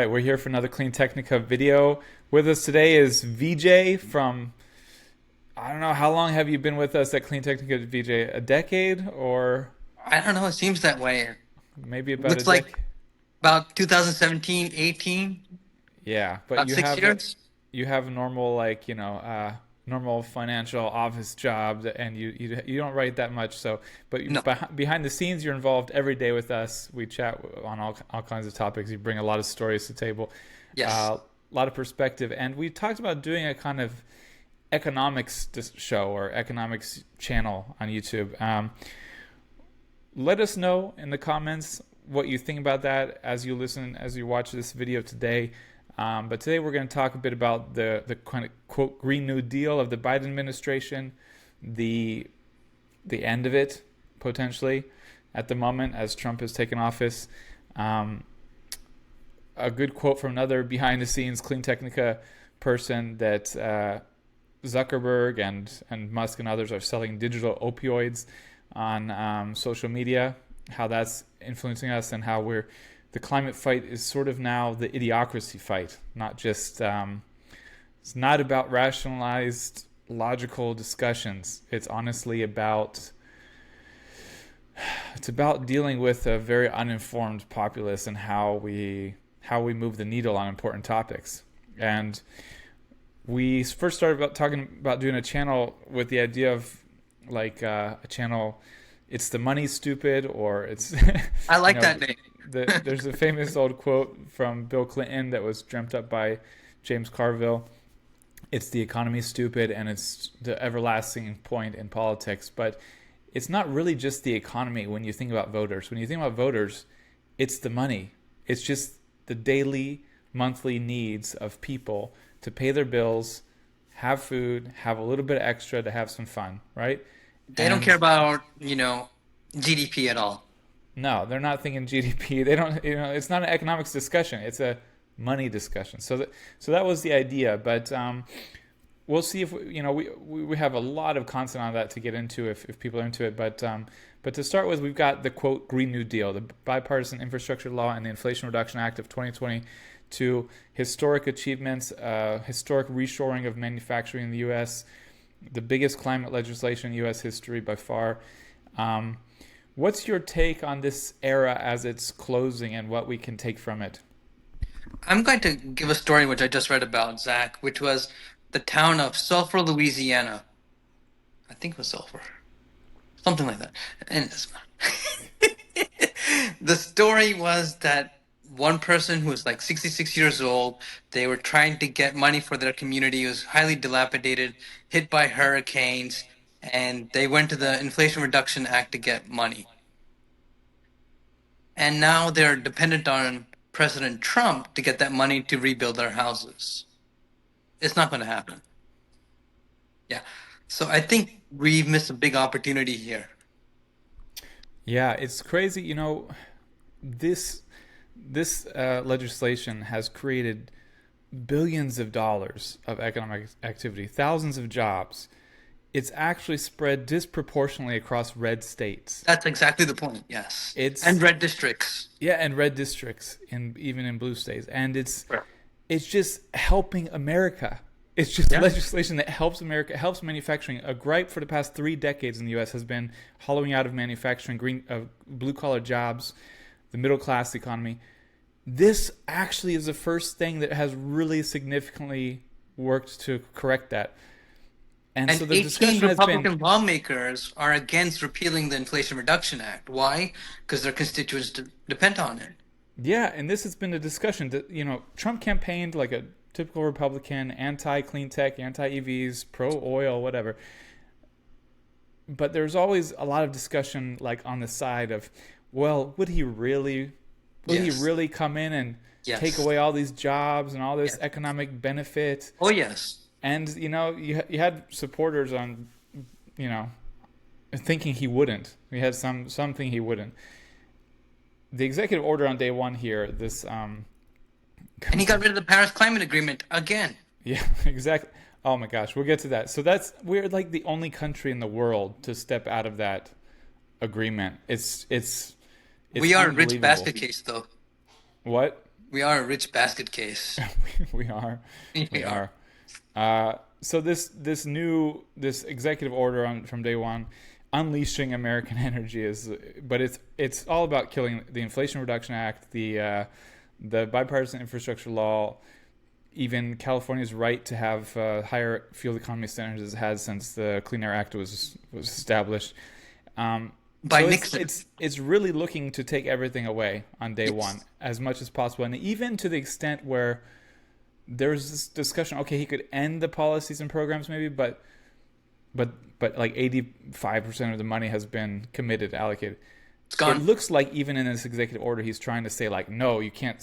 right, we're here for another Clean Technica video. With us today is VJ from, I don't know, how long have you been with us at Clean Technica, VJ? A decade or I don't know. It seems that way. maybe about a Looks like decade? about 2017, 18, Yeah, but about 6 years. you have a normal normal financial office job, and you don't write that much. So, but No. behind the scenes, you're involved every day with us. We chat on all kinds of topics. You bring a lot of stories to the table, Yes. a lot of perspective, and we talked about doing a kind of economics show or economics channel on YouTube. Let us know in the comments what you think about that as you watch this video today. But today we're going to talk a bit about the kind of quote Green New Deal of the Biden administration, the end of it potentially at the moment as Trump has taken office. A good quote from another behind the scenes Clean Technica person that Zuckerberg and Musk and others are selling digital opioids on social media, how that's influencing us, and how the climate fight is sort of now the idiocracy fight, not just it's not about rationalized logical discussions. It's honestly about dealing with a very uninformed populace and how we move the needle on important topics. And we first started talking about doing a channel with the idea of a channel. It's the money stupid, or it's I you like know that name. there's a famous old quote from Bill Clinton that was dreamt up by James Carville. It's the economy stupid, and it's the everlasting point in politics. But it's not really just the economy when you think about voters. When you think about voters, it's the money. It's just the daily, monthly needs of people to pay their bills, have food, have a little bit extra to have some fun, right? They don't care And about, GDP at all. no, they're not thinking GDP. They don't, it's not an economics discussion. It's a money discussion. So that was the idea. But we'll see if we have a lot of content on that to get into if people are into it. But to start with, we've got the quote Green New Deal, the bipartisan infrastructure law, and the Inflation Reduction Act of 2022, historic achievements, historic reshoring of manufacturing in the U.S., the biggest climate legislation in U.S. history by far. What's your take on this era as it's closing and what we can take from it? I'm going to give a story which I just read about, Zach, which was the town of Sulphur, Louisiana. I think it was Sulphur. Something like that. And the story was that one person who was like 66 years old, they were trying to get money for their community. It was highly dilapidated, hit by hurricanes, and they went to the Inflation Reduction Act to get money. And now they're dependent on President Trump to get that money to rebuild their houses. It's not going to happen. Yeah. So I think we've missed a big opportunity here. Yeah, it's crazy. This legislation has created billions of dollars of economic activity, thousands of jobs. It's actually spread disproportionately across red states. That's exactly the point. Yes. And It's red districts. Yeah, and red districts in even in blue states, and Right. it's just helping America. It's just Yeah. legislation that helps America, helps manufacturing. A gripe for the past 3 decades in the U.S. has been hollowing out of manufacturing, blue collar jobs, the middle class economy. This actually is the first thing that has really significantly worked to correct that. And so And the 18 discussion has been, Republican lawmakers are against repealing the Inflation Reduction Act. Why? Because their constituents depend on it. yeah, and this has been a discussion that, Trump campaigned like a typical Republican, anti clean tech, anti EVs, pro oil, whatever. But there's always a lot of discussion like on the side of, well, would he Yes. really come in and take Yes. away all these jobs and all this Yes. economic benefit? Oh, yes. And you had supporters on, you know, thinking he wouldn't. We had something he wouldn't. The executive order on day one here, this And he comes got from, rid of the Paris Climate Agreement again. yeah, exactly. Oh my gosh, we'll get to that. So we're like the only country in the world to step out of that agreement. It's We are a rich unbelievable. basket case, though. What? We are a rich basket case. We are, we We are. are. So this executive order from day one, unleashing American energy is, but it's all about killing the Inflation Reduction Act, the bipartisan infrastructure law, even California's right to have higher fuel economy standards as it has since the Clean Air Act was established. Um, By so Nixon. it's really looking to take everything away on day one Yes. as much as possible, and even to the extent where there's this discussion. Okay, he could end the policies and programs maybe, but like 85% of the money has been committed, allocated. It's It gone. looks like even in this executive order, he's trying to say like, no, you can't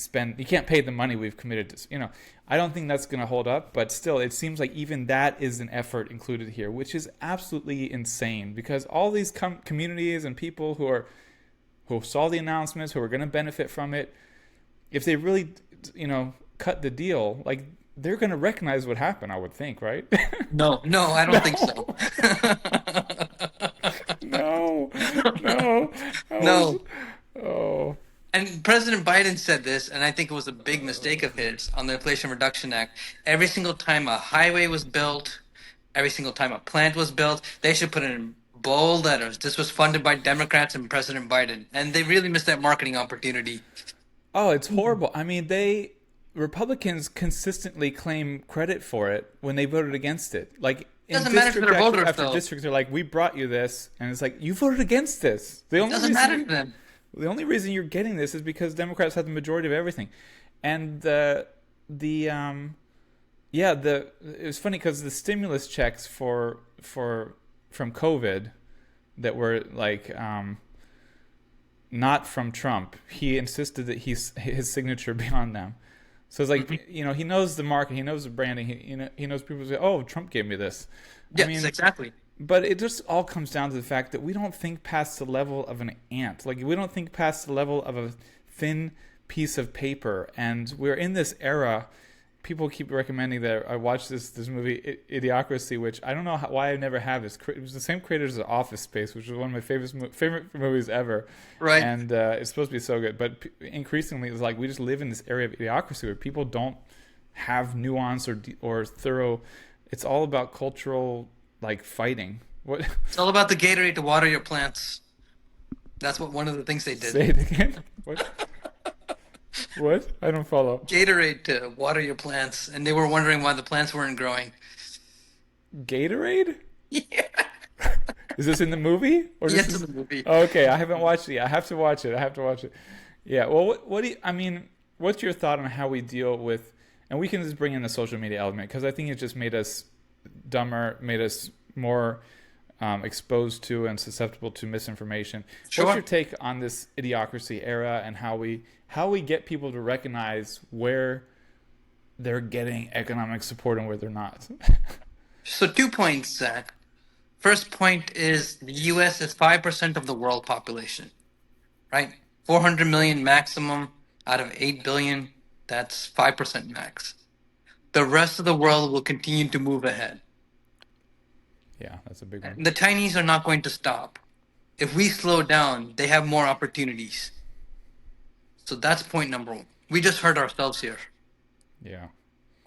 pay the money we've committed to. I don't think that's going to hold up, but still, it seems like even that is an effort included here, which is absolutely insane because all these communities and people who saw the announcements, who are going to benefit from it, if they really, cut the deal, like they're going to recognize what happened. I would think, right? No, no, I don't think so. No, no, no. I was, No. oh, And President Biden said this, and I think it was a big mistake of his on the Inflation Reduction Act. Every single time a highway was built, every single time a plant was built, they should put in bold letters. This was funded by Democrats and President Biden. And they really missed that marketing opportunity. oh, it's horrible. I mean, Republicans consistently claim credit for it when they voted against it. Like in Doesn't matter to district their voters, after though. district, they're like, "We brought you this," and it's like, "You voted against this." It doesn't matter to them. The only reason you're getting this is because Democrats have the majority of everything, and the yeah, it was funny because the stimulus checks for from COVID that were like not from Trump. He insisted that his signature be on them. So it's like Mhm. he knows the market, he knows the branding, he knows people say, "Oh, Trump gave me this." I Yes, mean, exactly. but it just all comes down to the fact that we don't think past the level of an ant. Like we don't think past the level of a thin piece of paper, and we're in this era. People keep recommending that I watched this movie Idiocracy, which I don't know why I never have. It was the same creators as Office Space, which was one of my favorite movies ever, Right. and it's supposed to be so good. But increasingly, it's like we just live in this area of idiocracy where people don't have nuance or thorough. It's all about cultural like fighting. What? It's all about the Gatorade to water your plants. That's what one of the things they did. Say it again. What? What? I don't follow. Gatorade to water your plants, and they were wondering why the plants weren't growing. Gatorade? Yeah. Is this in the movie or this Yes, in is? the movie. Oh, okay, I haven't watched it yet. I have to watch it. I have to watch it. Yeah. Well, what do you, I mean? What's your thought on how we deal with? And we can just bring in the social media element because I think it just made us dumber, made us more exposed to and susceptible to misinformation. What's Sure. your take on this idiocracy era and how we get people to recognize where they're getting economic support and where they're not? So 2 points, Zach. First point is the U.S. is 5% of the world population, right? 400 million maximum out of 8 billion. That's 5% max. The rest of the world will continue to move ahead. Yeah, that's a big one. The Chinese are not going to stop. If we slow down, they have more opportunities. So that's point number one. We just hurt ourselves here. Yeah.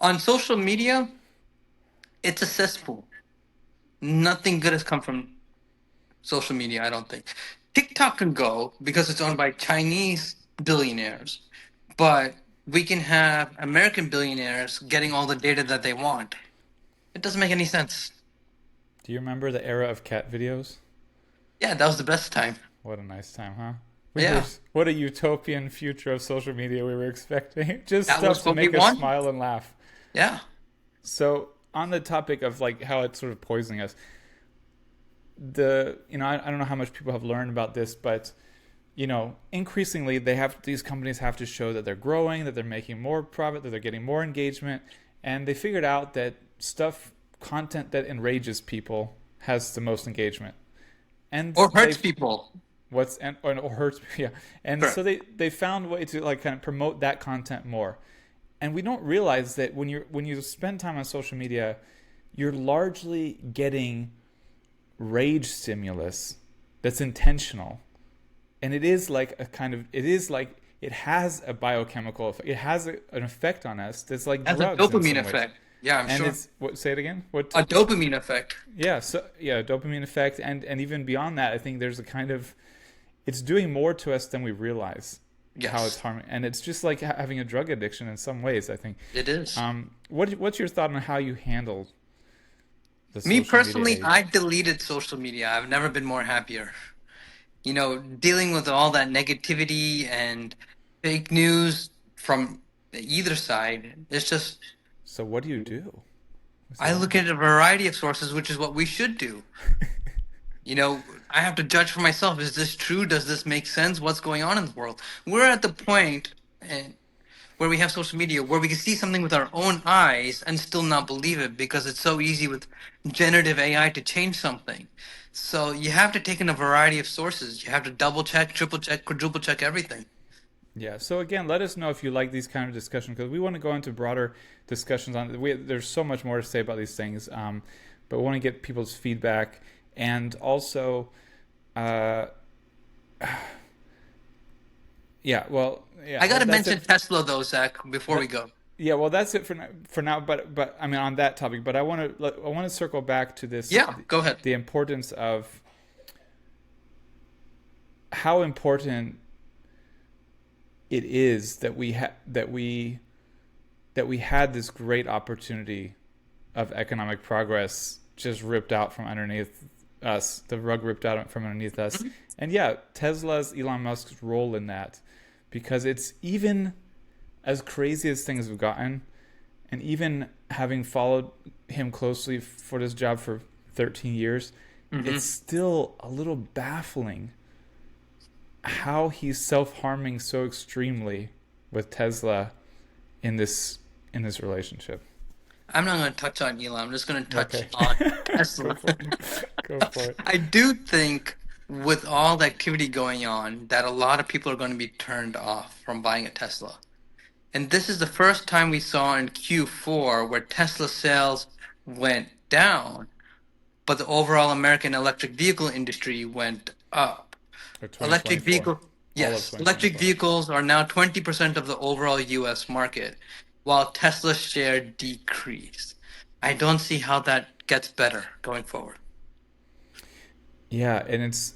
On social media, it's a cesspool. Nothing good has come from social media, I don't think. TikTok can go because it's owned by Chinese billionaires, but we can have American billionaires getting all the data that they want. It doesn't make any sense. Do you remember the era of cat videos? Yeah, that was the best time. What a nice time, huh? Yeah, What a utopian future of social media we were expecting. Just that was stuff to what we make us want. smile and laugh. Yeah. So, on the topic of like how it's sort of poisoning us, I don't know how much people have learned about this, but increasingly these companies have to show that they're growing, that they're making more profit, that they're getting more engagement, and they figured out that content that enrages people has the most engagement. And Or they hurts people. what's and or hurts yeah, and Correct. so they found a way to like kind of promote that content more. And we don't realize that when you spend time on social media, you're largely getting rage stimulus that's intentional, and it is like it has a biochemical effect. It has an effect on us that's like Has a drugs in dopamine some ways. effect. Yeah, I'm And sure. it's what, say it again? What? A dopamine effect. Yeah, so yeah, dopamine effect, and even beyond that, I think there's a kind of, it's doing more to us than we realize how it's Yes, harming, and it's just like having a drug addiction in some ways, I think. it is. What's your thought on how you handle the Me social media personally, I age? deleted social media. I've never been more happier. Dealing with all that negativity and fake news from either side, it's just, So what do you do? Is I it look at a variety of sources, which is what we should do. I have to judge for myself. Is this true? Does this make sense? What's going on in the world? We're at the point where we have social media where we can see something with our own eyes and still not believe it because it's so easy with generative AI to change something. So you have to take in a variety of sources. You have to double check, triple check, quadruple check everything. Yeah. So again, let us know if you like these kind of discussions because we want to go into broader discussions on. There's so much more to say about these things, but we want to get people's feedback and also, uh, yeah. Well, yeah. I got to That's mention it. Tesla though, Zach, before we That, go. yeah. Well, that's it for now, But I mean, on that topic. But I want to circle back to this, Yeah, go ahead. the importance of how important it is that we had this great opportunity of economic progress just ripped out from underneath us, the rug ripped out from underneath us. Mhm. And yeah, Tesla's, Elon Musk's role in that, because it's even as crazy as things have gotten, and even having followed him closely for this job for 13 years, it's Hmm. still a little baffling how he's self-harming so extremely with Tesla in this relationship. I'm not going to touch on Elon. I'm just going to touch Okay. on Go Tesla. for it. Go for it. I do think with all the activity going on that a lot of people are going to be turned off from buying a Tesla. And this is the first time we saw in Q4 where Tesla sales went down, but the overall American electric vehicle industry went up. Or Electric 2024. vehicle, All of yes, electric 2024. vehicles are now 20% of the overall US market, while Tesla's share decreased. I don't see how that gets better going forward. Yeah, and it's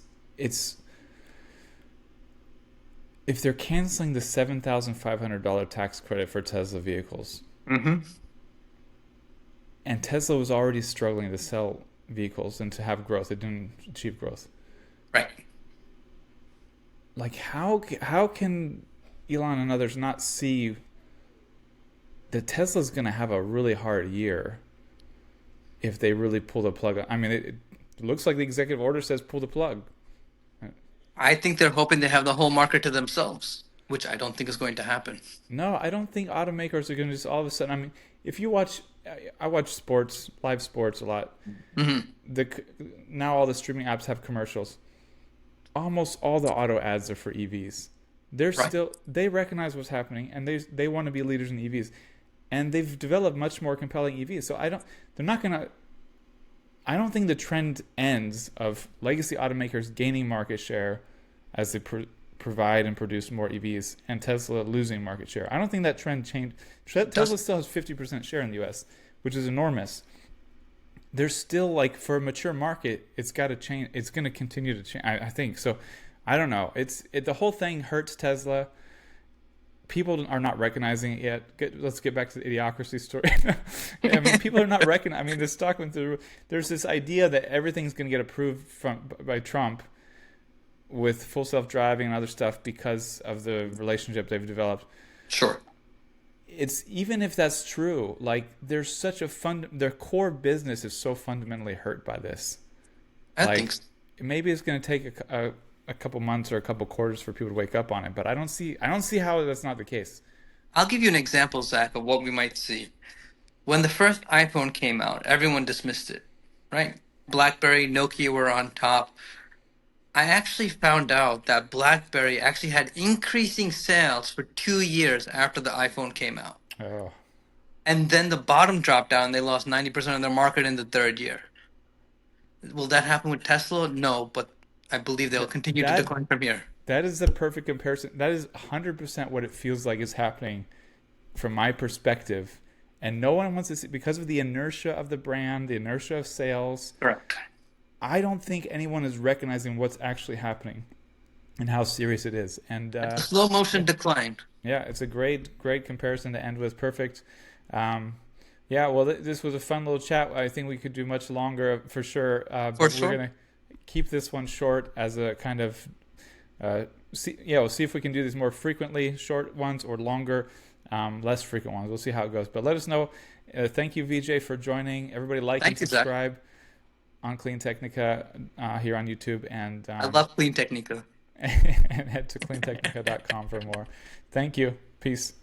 if they're canceling the $7,500 tax credit for Tesla vehicles, Hmm. and Tesla was already struggling to sell vehicles and to have growth, it didn't achieve growth. Right. Like how can Elon and others not see that Tesla's going to have a really hard year if they really pull the plug? I mean, it looks like the executive order says pull the plug. I think they're hoping they have the whole market to themselves, which I don't think is going to happen. No, I don't think automakers are going to just all of a sudden. I mean, if you watch, I watch sports, live sports a lot. Hmm. The Now all the streaming apps have commercials. Almost all the auto ads are for EVs. Right. They recognize what's happening and they want to be leaders in EVs, and they've developed much more compelling EVs. So they're not gonna. I don't think the trend ends of legacy automakers gaining market share as they provide and produce more EVs, and Tesla losing market share. I don't think that trend changed. Tesla Does still has 50% share in the US, which is enormous. There's still, like, for a mature market, it's got to change. It's going to continue to change, I think. So I don't know. The whole thing hurts Tesla. People are not recognizing it yet. Let's get back to the idiocracy story. I mean, people are not recognizing. I mean, this stock went through. There's this idea that everything's going to get approved by Trump with full self-driving and other stuff because of the relationship they've developed. sure. It's even if that's true, like there's such a their core business is so fundamentally hurt by this. I think Like so. maybe it's going to take a couple months or a couple quarters for people to wake up on it, but I don't see how that's not the case. I'll give you an example, Zach, of what we might see. When the first iPhone came out, everyone dismissed it, right? BlackBerry, Nokia were on top. I actually found out that BlackBerry actually had increasing sales for 2 years after the iPhone came out. Oh, And then the bottom dropped down. They lost 90% of their market in the third year. Will that happen with Tesla? No, but I believe they'll that continue to that decline from here. That is the perfect comparison. That is 100% what it feels like is happening from my perspective. And no one wants to see, because of the inertia of the brand, the inertia of sales. Correct. I don't think anyone is recognizing what's actually happening and how serious it is. And It's a slow yeah, motion decline. yeah, it's a great comparison to end with. Perfect. Um, yeah, well, this was a fun little chat. I think we could do much longer for sure, For but we're sure. gonna keep this one short as a kind of we'll see if we can do these more frequently, short ones, or longer, less frequent ones. We'll see how it goes. But let us know. Thank you, VJ, for joining. Everybody, like and Thank you, Zach. subscribe on Clean Technica here on YouTube, I love Clean Technica. and head to cleantechnica.com for more. Thank you. Peace.